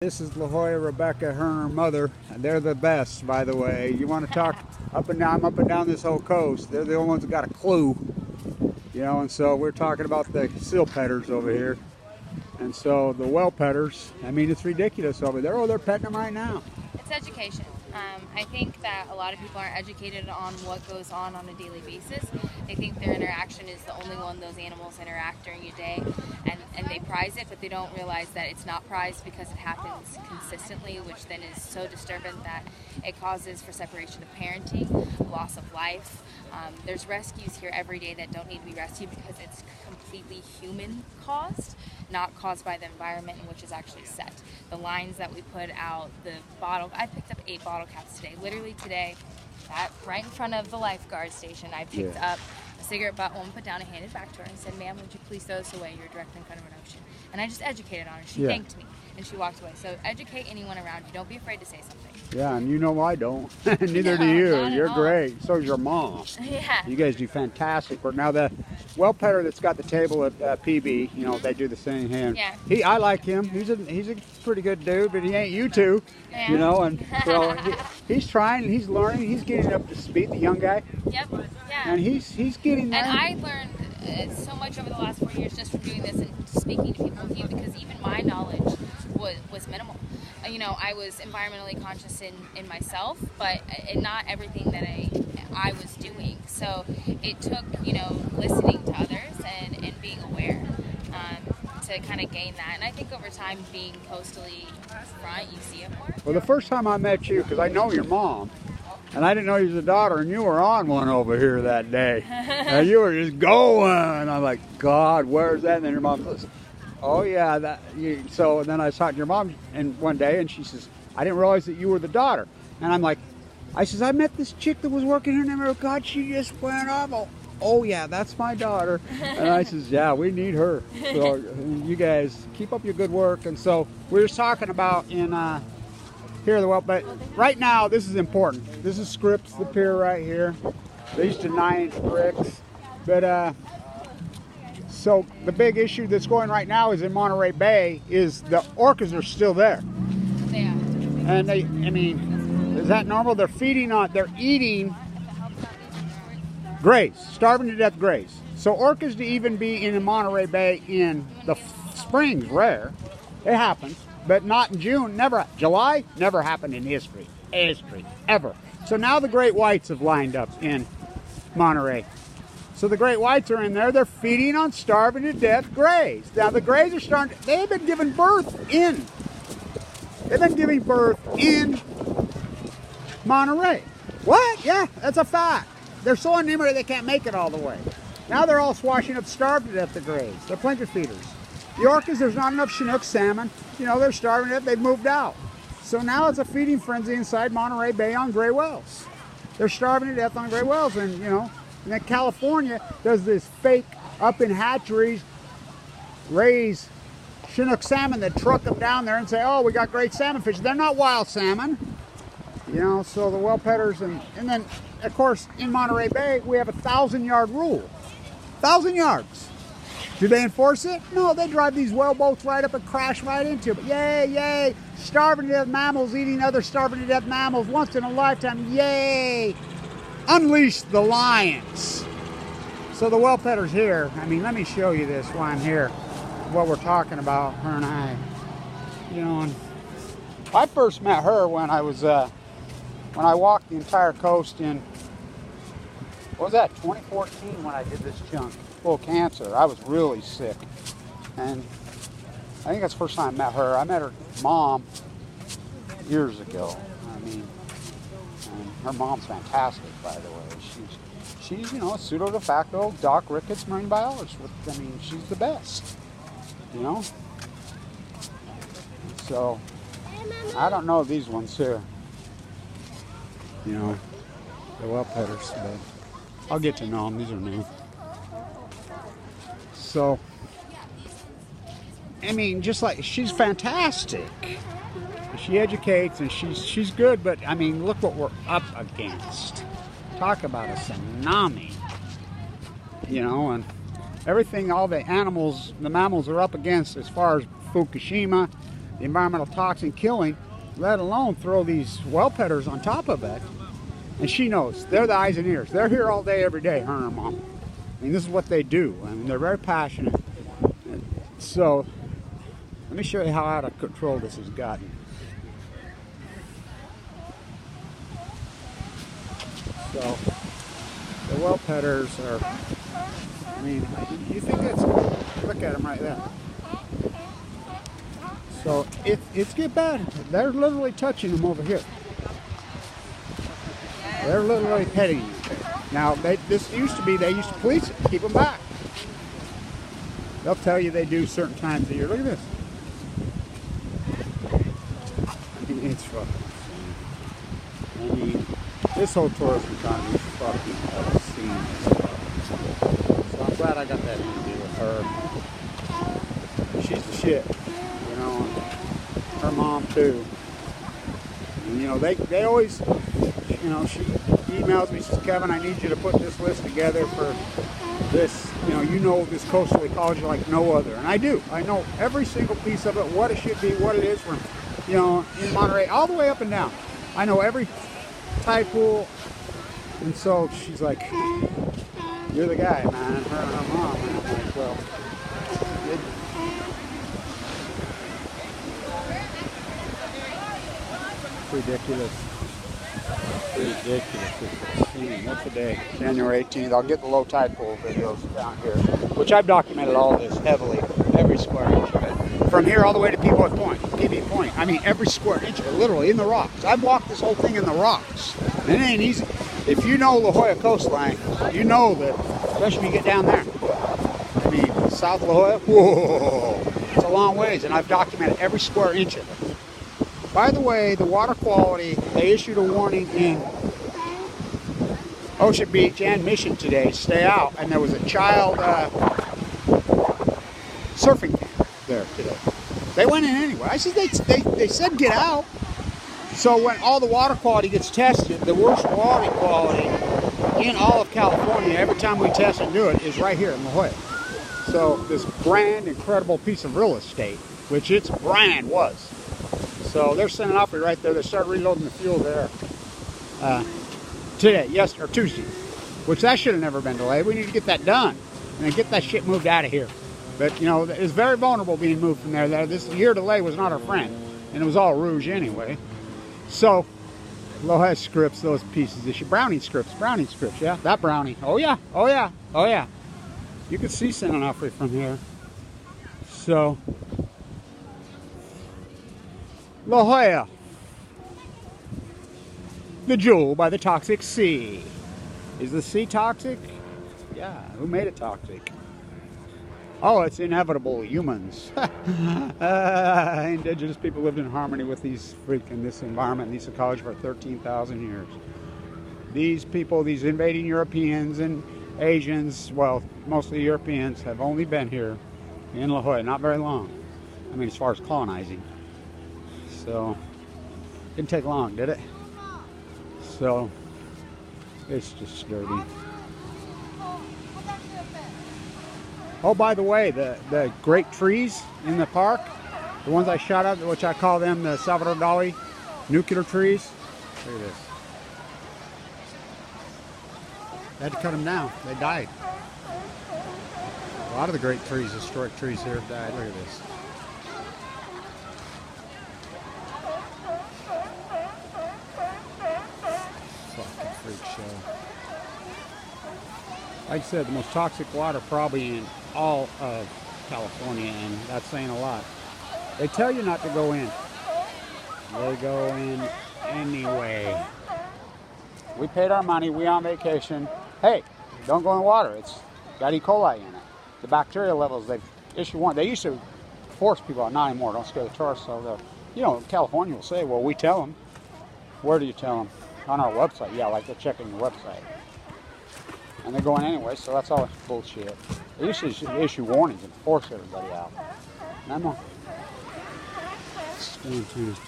This is La Jolla, Rebecca, her and her mother. They're the best, by the way. You want to talk up and down this whole coast. They're the only ones that got a clue, you know. And so we're talking about the seal petters over here, and so the well petters. I mean, it's ridiculous over there. Oh, they're petting them right now. It's education. I think that a lot of people aren't educated on what goes on a daily basis. They think their interaction is the only one those animals interact during your day, and they prize it, but they don't realize that it's not prized because it happens consistently, which then is so disturbing that it causes for separation of parenting, loss of life. There's rescues here every day that don't need to be rescued because it's completely human caused, not caused by the environment in which it's actually set. The lines that we put out, the bottle, I picked up 8 bottle caps today, literally today, right in front of the lifeguard station. I picked up a cigarette butt, one put down and handed back to her and said, "Ma'am, would you please throw this away? You're directly in front of an ocean." And I just educated on her. She thanked me and she walked away. So educate anyone around you. Don't be afraid to say something. Yeah, and you know I don't. Neither do you. You're great. So is your mom. Yeah. You guys do fantastic work. Now the well petter that's got the table at PB, you know, they do the same hand. Yeah. I like him. He's a pretty good dude, but he ain't you two. Yeah. You know, and so he's trying, he's learning, he's getting up to speed, the young guy. Yep. Yeah. And he's getting there. And I learned so much over the last 4 years just from doing this and speaking to people with you, because even my knowledge was minimal. You know, I was environmentally conscious in myself, but not everything that I was doing. So it took, you know, listening to others and being aware to kind of gain that. And I think over time, being coastally front, you see it more. Well, the first time I met you, because I know your mom, and I didn't know you was a daughter, and you were on one over here that day. And you were just going. And I'm like, God, where's that? And then your mom says, oh, yeah. So then I was talking to your mom one day, and she says, I didn't realize that you were the daughter. And I'm like, I met this chick that was working here, and I remember, God, she just went up. Oh, yeah, that's my daughter. And I says, yeah, we need her. So you guys keep up your good work. And so we were talking about in here the well, but right now this is important. This is Scripps, the pier right here. These are 9-inch bricks. But so the big issue that's going right now is in Monterey Bay is the orcas are still there. They are. And I mean, is that normal? They're eating grays, starving to death grays. So orcas to even be in Monterey Bay in the spring's rare. It happens, but not in June, never. July, never happened in history, ever. So now the great whites have lined up in Monterey. So the great whites are in there, they're feeding on starving to death grays. Now the grays are starting, they've been giving birth in Monterey. What? Yeah, that's a fact. They're so anemic they can't make it all the way. Now they're all swashing up starved to death the grays. They're plunger feeders. The orcas, there's not enough Chinook salmon. You know, they're starving to death, they've moved out. So now it's a feeding frenzy inside Monterey Bay on gray whales. They're starving to death on gray whales, and you know, and then California does this fake up in hatcheries, raise Chinook salmon that truck them down there and say, oh, we got great salmon fish. They're not wild salmon. You know, so the well petters, and then, of course, in Monterey Bay, we have a 1,000-yard rule. 1,000 yards. Do they enforce it? No, they drive these well boats right up and crash right into it. But yay, yay, starving to death mammals eating other starving to death mammals once in a lifetime. Yay! Unleash the lions. So the well petters here, I mean, let me show you this while I'm here, what we're talking about, her and I. You know, and I first met her when I was, when I walked the entire coast in, what was that, 2014 when I did this chunk, full of cancer. I was really sick. And I think that's the first time I met her. I met her mom years ago. I mean, and her mom's fantastic, by the way. She's you know, a pseudo de facto Doc Ricketts marine biologist. I mean, she's the best, you know? So, I don't know these ones here. You know, the well petters, but I'll get to know them. These are new. So, I mean, just like, she's fantastic. She educates and she's good, but I mean, look what we're up against. Talk about a tsunami. You know, and everything all the animals, the mammals are up against as far as Fukushima, the environmental toxin killing, let alone throw these well petters on top of it. And she knows. They're the eyes and ears. They're here all day, every day, her and her mom. I mean, this is what they do. I mean, they're very passionate. So, let me show you how out of control this has gotten. So, the well petters are, I mean, you think that's, look at them right there. So, it's get bad. They're literally touching them over here. They're literally petting you. Now, this used to be, they used to police it, keep them back. They'll tell you they do certain times a year. Look at this. I mean, it's fucking insane. I mean, this whole tourism economy is fucking obscene as fuck. So I'm glad I got that interview with her. She's the shit, you know, and her mom too. And, you know, they always, you know, she emails me, says, Kevin, I need you to put this list together for this, you know this coastal ecology like no other. And I do. I know every single piece of it, what it should be, what it is from, in Monterey, all the way up and down. I know every tide pool. And so she's like, you're the guy, man, and her and her mom. And I'm like, well, ridiculous. Ridiculous. What's the day? January 18th. I'll get the low tide pool videos down here, which I've documented all this heavily, every square inch of it. From here all the way to PB Point. I mean, every square inch of it, literally in the rocks. I've walked this whole thing in the rocks. And it ain't easy. If you know La Jolla coastline, you know that, especially when you get down there. I mean, South La Jolla, whoa, it's a long ways, and I've documented every square inch of it. By the way, the water quality, they issued a warning in Ocean Beach and Mission today, stay out, and there was a child surfing camp there today. They went in anyway. I said, they said get out. So when all the water quality gets tested, the worst water quality in all of California, every time we test and do it, is right here in La Jolla. So this grand, incredible piece of real estate, which its brand was. So they're sending off it right there. They started reloading the fuel there today, or Tuesday, which that should have never been delayed. We need to get that done and then get that shit moved out of here. But it's very vulnerable being moved from there. This year delay was not our friend, and it was all rouge anyway. So La Jolla scripts those pieces. Brownie scripts, yeah, that brownie. Oh yeah, oh yeah, oh yeah. You can see San Onofre from here. So. La Jolla, the jewel by the toxic sea. Is the sea toxic? Yeah, who made it toxic? Oh, it's inevitable, humans. Indigenous people lived in harmony with this environment, this ecology for 13,000 years. These people, these invading Europeans and Asians, well, mostly Europeans, have only been here in La Jolla, not very long. I mean, as far as colonizing. So, didn't take long, did it? So, it's just dirty. Oh, by the way, the great trees in the park, the ones I shot up, which I call them the Salvador Dali nuclear trees. Look at this. They had to cut them down. They died. A lot of the great trees, historic trees here have died. Look at this. Like I said, the most toxic water probably in all of California, and that's saying a lot. They tell you not to go in. They go in anyway. We paid our money, we on vacation. Hey, don't go in the water. It's got E. coli in it. The bacteria levels, they've issued one. They used to force people out, not anymore. Don't scare the tourists. So California will say, well, we tell them. Where do you tell them? On our website. Yeah, like they're checking the website. And they're going anyway, so that's all bullshit. They used to issue warnings and force everybody out. And I'm on.